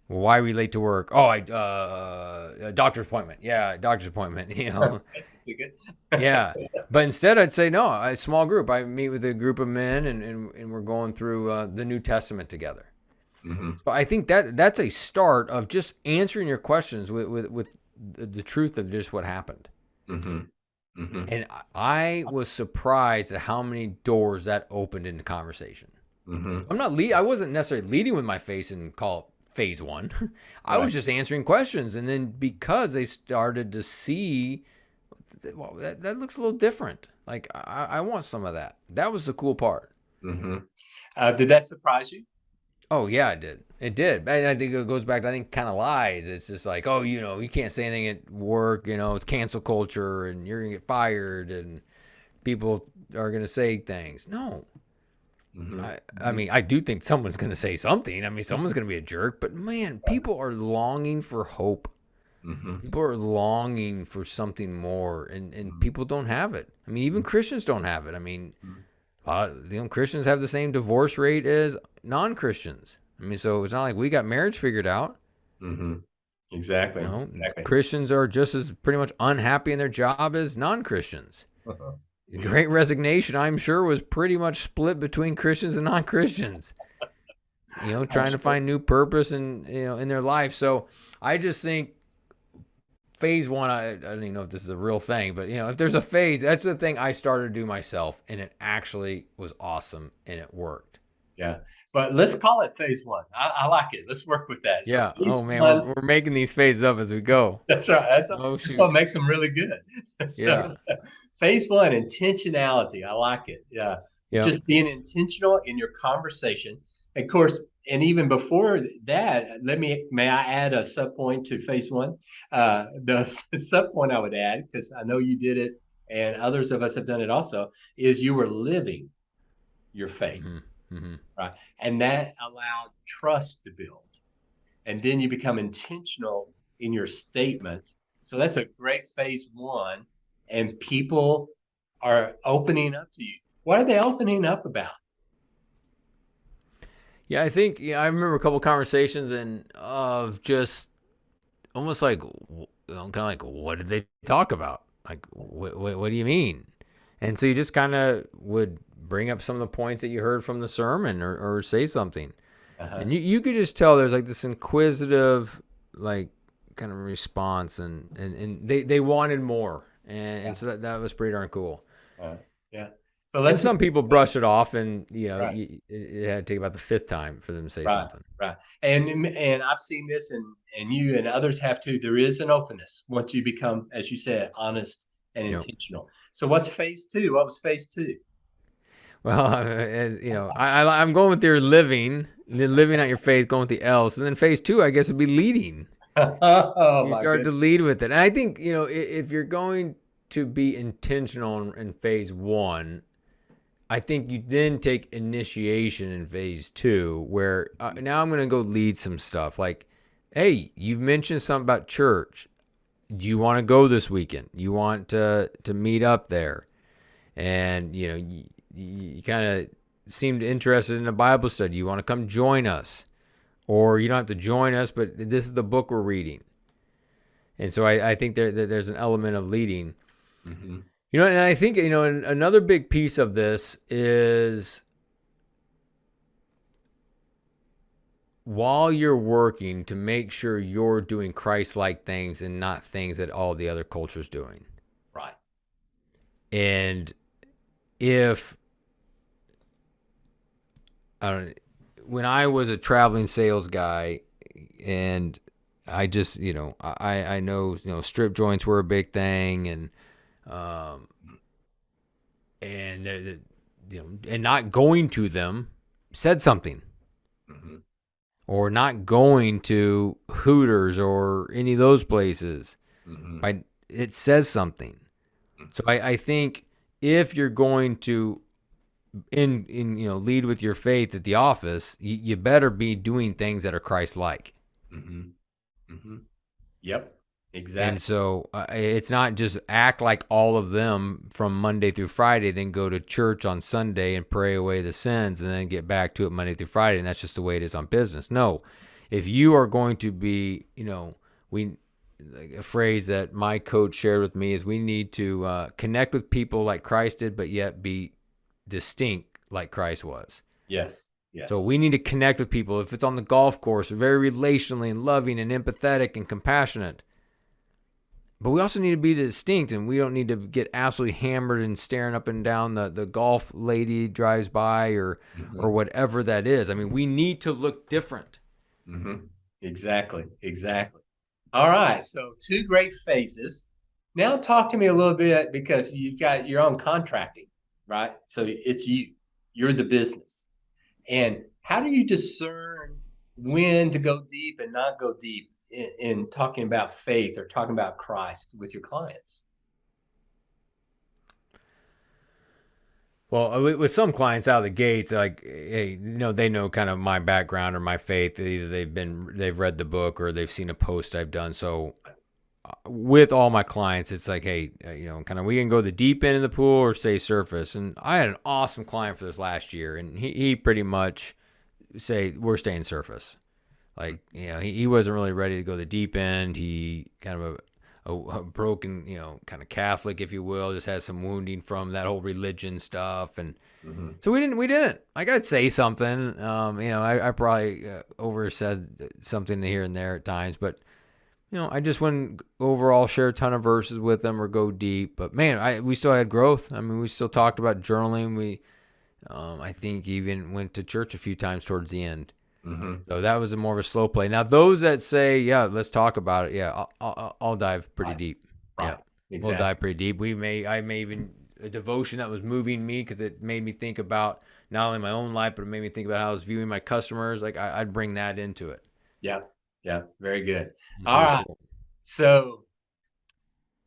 Well, why were you late to work? Oh, a doctor's appointment. Yeah, doctor's appointment. That's a ticket. Yeah, but instead I'd say no, a small group. I meet with a group of men, and we're going through the New Testament together. Mm-hmm. So I think that's a start of just answering your questions with the truth of just what happened. Mm-hmm. Mm-hmm. And I was surprised at how many doors that opened into conversation. Mm-hmm. I wasn't necessarily leading with my face and call it phase one. I was just answering questions, and then because they started to see, well, that looks a little different. Like I want some of that. That was the cool part. Mm-hmm. Did that surprise you? Oh yeah, it did. It did. And I think it goes back to, kind of lies. It's just like, oh, you can't say anything at work. It's cancel culture, and you're gonna get fired, and people are gonna say things. No. Mm-hmm. I mean, I do think someone's gonna say something. I mean, someone's gonna be a jerk. But man, people are longing for hope. Mm-hmm. People are longing for something more, and people don't have it. I mean, even Christians don't have it. I mean, a lot of Christians have the same divorce rate as non-Christians. I mean, so it's not like we got marriage figured out. Mm-hmm. Exactly. Exactly. Christians are just as pretty much unhappy in their job as non-Christians. Uh-huh. The Great Resignation, I'm sure, was pretty much split between Christians and non-Christians. Trying to find new purpose in their life. So I just think phase one, I don't even know if this is a real thing, but if there's a phase, that's the thing I started to do myself, and it actually was awesome, and it worked. Yeah, but let's call it phase one. I like it. Let's work with that. So yeah. Oh man, we're making these phases up as we go. That's right. That's what makes them really good. So, yeah. Phase one, intentionality. I like it. Yeah. Just being intentional in your conversation. Of course, and even before that, may I add a sub point to phase one? The sub point I would add, because I know you did it and others of us have done it also, is you were living your faith. Mm-hmm. Right. And that allowed trust to build. And then you become intentional in your statements. So that's a great phase one. And people are opening up to you. What are they opening up about? Yeah, I think I remember a couple conversations of just almost like kind of like, what did they talk about? Like, what do you mean? And so you just kind of would bring up some of the points that you heard from the sermon, or say something. Uh-huh. And you could just tell there's like this inquisitive, like, kind of response, and they wanted more. And so that was pretty darn cool. Yeah. But some people brush it off, and it had to take about the fifth time for them to say something. Right. And I've seen this, and you and others have too. There is an openness once you become, as you said, honest and intentional. So what's phase two? What was phase two? Well, I'm going with your living out your faith, going with the else, and then phase two, I guess, would be leading. You start to lead with it, and I think if you're going to be intentional in phase one, I think you then take initiation in phase two, where now I'm going to go lead some stuff. Like, hey, you've mentioned something about church. Do you want to go this weekend? You want to meet up there? And, you kind of seemed interested in a Bible study. You want to come join us? Or you don't have to join us, but this is the book we're reading. And so I think there's an element of leading. Mm-hmm. And I think, another big piece of this is, while you're working, to make sure you're doing Christ-like things and not things that all the other culture's doing. Right. And when I was a traveling sales guy, and I just, I know, strip joints were a big thing, and and and not going to them said something. Mm-hmm. Or not going to Hooters or any of those places. Mm-hmm. It says something. So I think if you're going to lead with your faith at the office, you better be doing things that are Christ-like. Mm-hmm. Mm-hmm. Yep. Exactly. And so it's not just act like all of them from Monday through Friday, then go to church on Sunday and pray away the sins and then get back to it Monday through Friday. And that's just the way it is on business. No, if you are going to be, like a phrase that my coach shared with me is we need to connect with people like Christ did, but yet be distinct like Christ was. Yes. Yes. So we need to connect with people. If it's on the golf course, very relationally and loving and empathetic and compassionate. But we also need to be distinct, and we don't need to get absolutely hammered and staring up and down the golf lady drives by or whatever that is. I mean, we need to look different. Mm-hmm. Exactly. Exactly. All right. So 2 great phases. Now talk to me a little bit because you've got your own contracting, right? So it's you're the business. And how do you discern when to go deep and not go deep in talking about faith or talking about Christ with your clients? Well, with some clients out of the gates, like, hey, they know kind of my background or my faith. Either they've read the book or they've seen a post I've done. So with all my clients, it's like, hey, kind of we can go the deep end of the pool or stay surface. And I had an awesome client for this last year, and he pretty much say we're staying surface. Like, he wasn't really ready to go the deep end. He kind of a broken, kind of Catholic, if you will, just has some wounding from that whole religion stuff. And so we didn't. Like, I'd say something, I probably oversaid something here and there at times, but I just wouldn't overall share a ton of verses with them or go deep. But man, we still had growth. I mean, we still talked about journaling. We, I think, even went to church a few times towards the end. So that was more of a slow play. Now, those that say, yeah, let's talk about it. Yeah, I'll dive pretty deep. Right. Yeah, exactly. We'll dive pretty deep. I may even a devotion that was moving me because it made me think about not only my own life, but it made me think about how I was viewing my customers. Like I'd bring that into it. Yeah. Yeah. Very good. All right. Cool. So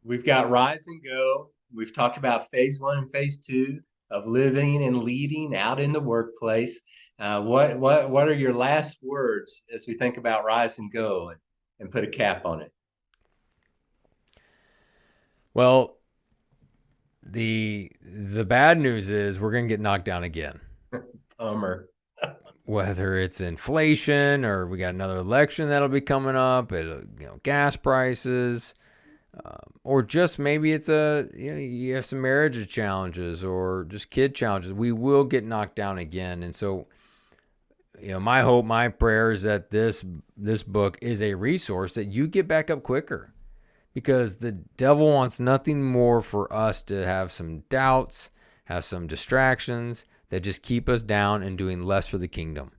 we've got rise and go. We've talked about phase 1 and phase 2 of living and leading out in the workplace. What are your last words as we think about rise and go and put a cap on it? Well, the bad news is we're going to get knocked down again. Bummer. Whether it's inflation or we got another election that'll be coming up, gas prices, or just maybe it's you have some marriage challenges or just kid challenges. We will get knocked down again, and so my hope, my prayer is that this book is a resource that you get back up quicker, because the devil wants nothing more for us to have some doubts, have some distractions that just keep us down and doing less for the kingdom.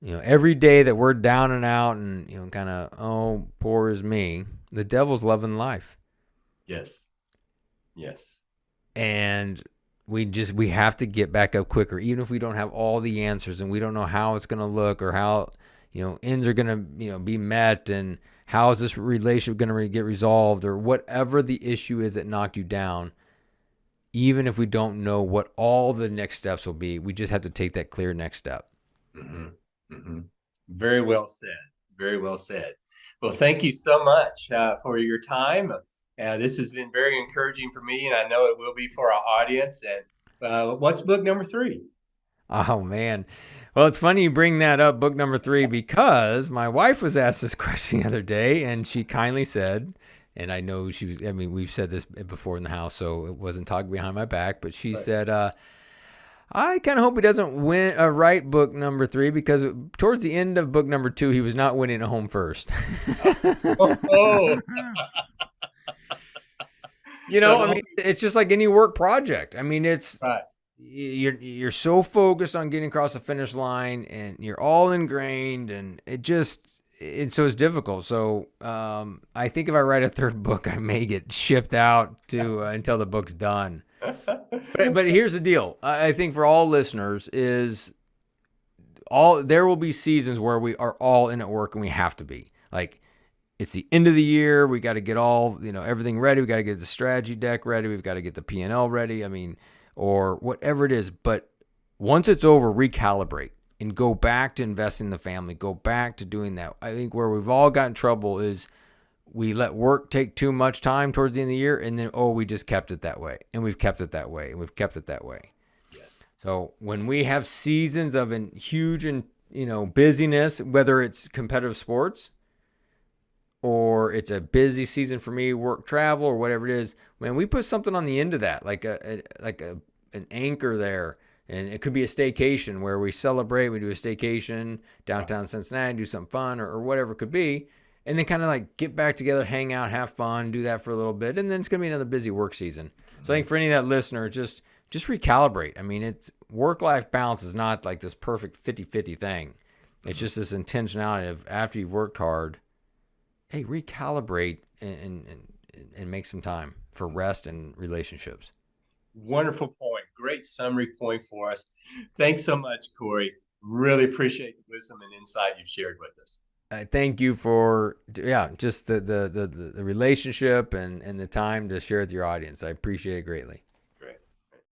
Every day that we're down and out and kind of, oh, poor is me, the devil's loving life. Yes. And we have to get back up quicker, even if we don't have all the answers and we don't know how it's going to look or how ends are going to be met, and how is this relationship going to get resolved, or whatever the issue is that knocked you down. Even if we don't know what all the next steps will be, we just have to take that clear next step. Very well said. Very well said. Well, thank you so much for your time. This has been very encouraging for me, and I know it will be for our audience. And what's book number 3? Oh, man. Well, it's funny you bring that up, book number 3, because my wife was asked this question the other day, and she kindly said, and I know we've said this before in the house, so it wasn't talking behind my back, but she said, I kind of hope he doesn't write book number 3, because towards the end of book number 2, he was not winning a home first. It's just like any work project. I mean, it's right. You're so focused on getting across the finish line, and you're all ingrained, and so it's difficult. So I think if I write a 3rd book, I may get shipped out to until the book's done. But here's the deal. I think for all listeners is there will be seasons where we are all in at work and we have to be. Like, it's the end of the year. We got to get everything ready. We got to get the strategy deck ready. We've got to get the P&L ready. I mean, or whatever it is. But once it's over, recalibrate and go back to investing in the family. Go back to doing that. I think where we've all got in trouble is we let work take too much time towards the end of the year, and then, we just kept it that way. And we've kept it that way. And we've kept it that way. Yes. So when we have seasons of huge busyness, whether it's competitive sports or it's a busy season for me, work, travel, or whatever it is, man, we put something on the end of that, like an anchor there. And it could be a staycation where we celebrate. We do a staycation downtown Cincinnati, do something fun or whatever it could be. And then kind of like get back together, hang out, have fun, do that for a little bit. And then it's going to be another busy work season. So I think for any of that listener, just recalibrate. I mean, it's work-life balance is not like this perfect 50-50 thing. It's just this intentionality of after you've worked hard, hey, recalibrate and make some time for rest and relationships. Wonderful point. Great summary point for us. Thanks so much, Cory. Really appreciate the wisdom and insight you've shared with us. Thank you for just the relationship and the time to share with your audience. I appreciate it greatly.